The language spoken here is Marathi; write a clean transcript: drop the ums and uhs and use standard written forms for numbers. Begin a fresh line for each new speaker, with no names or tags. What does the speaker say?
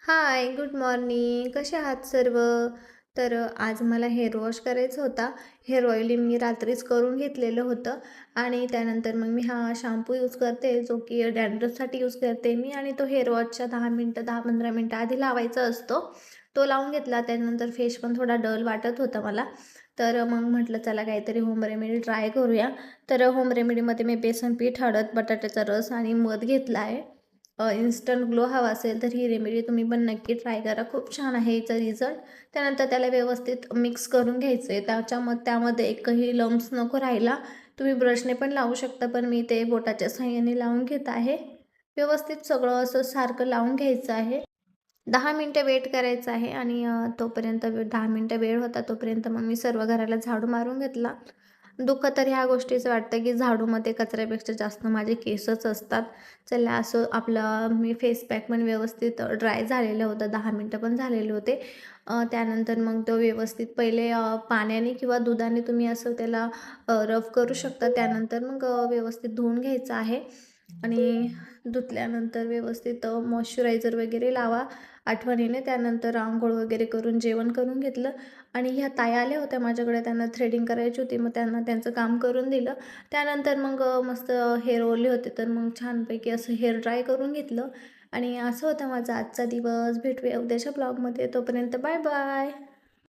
हाय, गुड मॉर्निंग. कसे आहात सर्व? तर आज मला हेअर वॉश करायचा होता. हेअर ऑइलिंग मी रात्रीच करून घेतलेलं होतं आणि त्यानंतर मग मी हा शॅम्पू यूज करते, जो की डॅन्ड्रफसाठी यूज करते मी आणि तो हेअर वॉशच्या 10 मिनटं, 10-15 मिनटं आधी लावायचा असतो. तो लावून घेतला. त्यानंतर फेस पण थोडा डल वाटत होता मला. तर मग म्हटलं चला काहीतरी होम रेमेडी ट्राय करूया. तर होम रेमेडीमध्ये मी बेसन पीठ, हळद, बटाट्याचा रस आणि मध घेतला आहे. इन्स्टंट ग्लो हवा असेल तर ही रेमेडी तुम्ही पण नक्की ट्राय करा. खूप छान आहे हिचा रिझल्ट. त्यानंतर त्याला व्यवस्थित मिक्स करून घ्यायचं आहे. त्यामध्ये एकही लम्प्स नको राहायला. तुम्ही ब्रशने पण लावू शकता, पण मी ते बोटाच्या साहाय्याने लावून घेत आहे. व्यवस्थित सगळं असं सारखं लावून घ्यायचं आहे. 10 मिनिटं वेट करायचं आहे आणि तोपर्यंत 10 मिनिटं वेळ होता तोपर्यंत मग मी सर्व घराला झाडू मारून घेतला. दुःख तर ह्या गोष्टीचं वाटतं की झाडूमध्ये कचऱ्यापेक्षा जास्त माझे केसच असतात. चला असं आपलं मी फेस पॅक पण व्यवस्थित ड्राय झालेलं होतं. 10 मिनिटं पण झालेले होते. त्यानंतर मग तो व्यवस्थित पहिले पाण्याने किंवा दुधाने तुम्ही असं त्याला रफ करू शकता. त्यानंतर मग व्यवस्थित धुवून घ्यायचं आहे आणि धुतल्यानंतर व्यवस्थित मॉइश्चरायझर वगैरे लावा आठवणीने. त्यानंतर अंघोळ वगैरे करून जेवण करून घेतलं आणि ह्या ताई आल्या होत्या माझ्याकडे. त्यांना थ्रेडिंग करायची होती, मग त्यांना त्यांचं काम करून दिलं. त्यानंतर मग मस्त हेअर ओले होते तर मग छानपैकी असं हेअर ड्राय करून घेतलं आणि असं होता माझा आजचा दिवस. भेटूया उद्याच्या ब्लॉगमध्ये. तोपर्यंत बाय बाय.